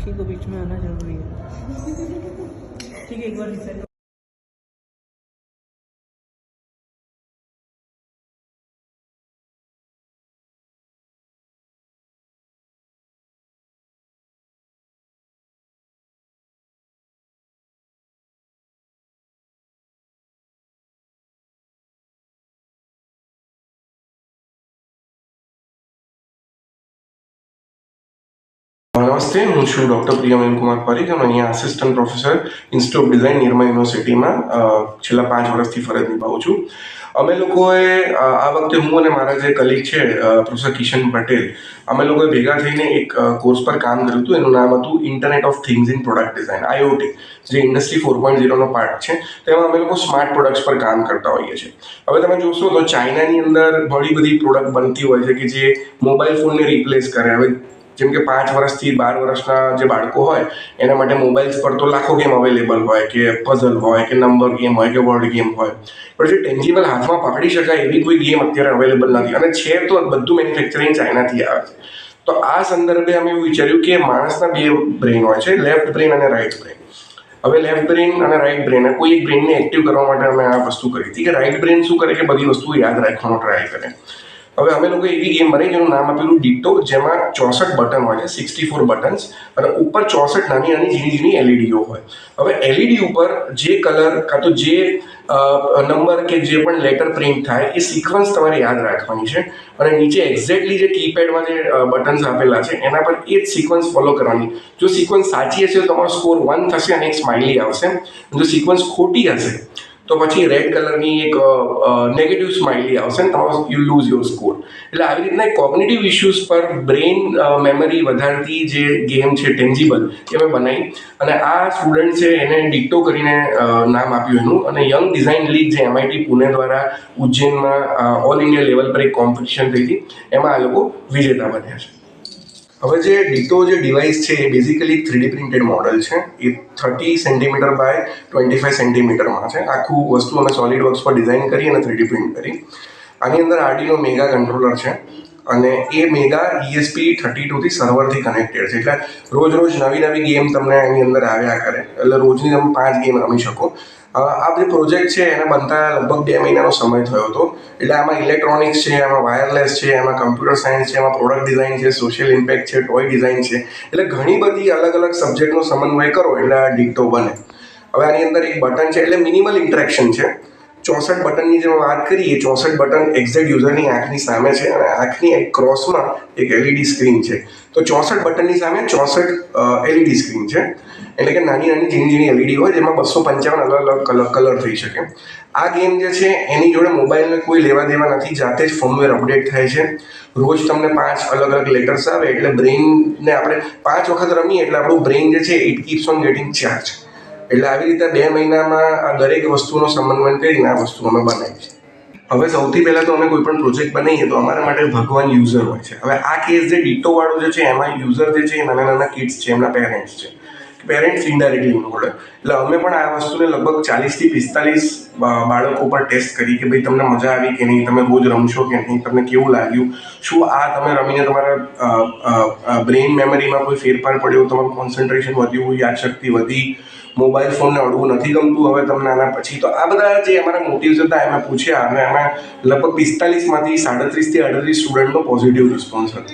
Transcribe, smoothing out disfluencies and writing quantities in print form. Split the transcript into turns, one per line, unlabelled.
साक्षी को बीच में आना जरूरी है। ठीक है, एक बार रिसेट।
નમસ્તે, હું છું ડૉક્ટર પ્રિયમન કુમાર પરીખ અને અહીંયા assistant professor institute of design Nirma યુનિવર્સિટીમાં છેલ્લા 5 વર્ષથી ફરજ નિભાવું છું. અમે લોકોએ આ વખતે હું અને મારા જે કલીગ છે પ્રોફેસર કિશન પટેલ, અમે લોકોએ ભેગા થઈને એક કોર્સ પર કામ કર્યું હતું. એનું નામ હતું internet of things in product design, IoT, જે ઇન્ડસ્ટ્રી 4.0નો પાર્ટ છે. તેમાં અમે લોકો સ્માર્ટ પ્રોડક્ટ્સ પર કામ કરતા હોઈએ છીએ. હવે તમે જોશો તો ચાઇનાની અંદર ઘણી બધી પ્રોડક્ટ બનતી હોય છે કે જે મોબાઈલ ફોનને રિપ્લેસ કરે. હવે જેમ કે 5 વર્ષથી 12 વર્ષના જે બાળકો હોય એના માટે મોબાઈલ્સ પર તો લાખો ગેમ અવેલેબલ હોય, કે પઝલ હોય, કે નંબર ગેમ હોય, કે વર્ડ ગેમ હોય, પણ જે ટેન્જિબલ હાથમાં પકડી શકાય એવી કોઈ ગેમ અત્યારે અવેલેબલ નથી. અને છે તો બધું મેન્યુફેક્ચરિંગ ચાઇનાથી આવે છે. તો આ સંદર્ભે અમે એવું વિચાર્યું કે માણસના 2 બ્રેન હોય છે, લેફ્ટ બ્રેન અને રાઇટ બ્રેન. હવે લેફ્ટ બ્રેન અને રાઇટ બ્રેન, કોઈ એક બ્રેનને એક્ટિવ કરવા માટે અમે આ વસ્તુ કરી હતી કે રાઇટ બ્રેન શું કરે કે બધી વસ્તુ યાદ રાખવાનો ટ્રાય કરે. હવે અમે લોકો એવી ગેમ બનાવી જેનું નામ આપેલું ડિક્ટો, જેમાં 64 બટન હોય છે, 64 બટન્સ, અને ઉપર 64 નાની નાની ઝીણી ઝીણી એલઈડીઓ હોય. હવે એલઈડી ઉપર જે કલર કાં તો જે નંબર કે જે પણ લેટર પ્રિન્ટ થાય એ સિક્વન્સ તમારે યાદ રાખવાની છે. અને નીચે એક્ઝેક્ટલી જે કીપેડમાં જે બટન્સ આપેલા છે એના પર એ જ સિક્વન્સ ફોલો કરવાની. જો સિક્વન્સ સાચી હશે તો તમારો સ્કોર 1 થશે અને એક સ્માઇલી આવશે. જો સિક્વન્સ ખોટી હશે તો પછી રેડ કલરની એક નેગેટિવ સ્માઇલી આવશે ને તમારો યુ લૂઝ યોર સ્કોર. એટલે આવી રીતના કોગ્નિટિવ ઇશ્યુઝ પર બ્રેઇન મેમરી વધારતી જે ગેમ છે ટેન્જિબલ, એ અમે બનાવી. અને આ સ્ટુડન્ટ છે એને ડિક્ટો કરીને નામ આપ્યું એનું. અને યંગ ડિઝાઇન લીગ જે MIT પુણે દ્વારા ઉજ્જૈનમાં ઓલ ઇન્ડિયા લેવલ પર એક કોમ્પિટિશન થઈ હતી, એમાં આ લોકો વિજેતા બન્યા છે. હવે જે ડિક્ટો જે ડિવાઇસ છે એ બેઝિકલી 3D પ્રિન્ટેડ મોડલ છે. એ 30 સેન્ટીમીટર બાય 25 સેન્ટીમીટરમાં છે. આખું વસ્તુ અમે સોલિડ વર્ક્સ પર ડિઝાઇન કરી અને 3D પ્રિન્ટ કરી. આની અંદર આર્ડિનો મેગા કંટ્રોલર છે અને એ મેગા ESP32 થી સર્વરથી કનેક્ટેડ છે. એટલે રોજ નવી ગેમ તમને એની અંદર આવ્યા કરે. એટલે રોજની તમે 5 ગેમ રમી શકો. આ જે પ્રોજેક્ટ છે એને બનતા લગભગ 2 મહિનાનો સમય થયો હતો. એટલે આમાં ઇલેક્ટ્રોનિક્સ છે, આમાં વાયરલેસ છે, એમાં કમ્પ્યુટર સાયન્સ છે, એમાં પ્રોડક્ટ ડિઝાઇન છે, સોશિયલ ઇમ્પેક્ટ છે, ટોય ડિઝાઇન છે. એટલે ઘણી બધી અલગ સબ્જેક્ટનો સમન્વય કરો એટલે આ ડિક્ટો બને. હવે આની અંદર એક બટન છે, એટલે મિનિમલ ઇન્ટરેક્શન છે. 64 બટનની જે વાત કરી એ 64 બટન એક્ઝેક્ટ યુઝરની આંખની સામે છે અને આંખની એક ક્રોસમાં એક LED સ્ક્રીન છે. તો 64 બટનની સામે 64 LED સ્ક્રીન છે. એટલે કે નાની ઝીણી LED હોય જેમાં 255 અલગ કલર થઈ શકે. આ ગેમ જે છે એની જોડે મોબાઈલને કોઈ લેવા દેવા નથી, જાતે જ ફર્મવેર અપડેટ થાય છે. રોજ તમને 5 અલગ લેટર્સ આવે એટલે બ્રેઇનને આપણે 5 વખત રમીએ એટલે આપણું બ્રેઇન જે છે it keeps on getting charge. એટલે આવી રીતે 2 મહિનામાં આ દરેક વસ્તુનો સમન્વય કરીને આ વસ્તુ અમે બનાવી છે. હવે સૌથી પહેલાં તો અમે કોઈ પણ પ્રોજેક્ટ બનાવીએ તો અમારા માટે ભગવાન યુઝર હોય છે. હવે આ કેસ જે ડિક્ટોવાળો જે છે એમાં યુઝર જે છે એ નાના કિડ્સ છે, એમના પેરેન્ટ્સ છે. Parents indirectly involve. એટલે અમે પણ આ વસ્તુને લગભગ 40 થી 45 બાળકો પર ટેસ્ટ કરી કે ભાઈ તમને મજા આવી કે નહીં, તમે રોજ રમશો કે નહીં, તમને કેવું લાગ્યું, શું આ તમે રમીને તમારા બ્રેઇન મેમરીમાં કોઈ ફેરફાર પડ્યો, તમારું કોન્સન્ટ્રેશન વધ્યું, યાદશક્તિ વધી, મોબાઈલ ફોનને અડવું નથી ગમતું હવે તમને આના પછી. તો આ બધા જે અમારા મોટિવ્સ હતા એમાં પૂછ્યા અને એમાં લગભગ 45માંથી 37 થી 38 સ્ટુડન્ટનો પોઝિટિવ રિસ્પોન્સ હતો.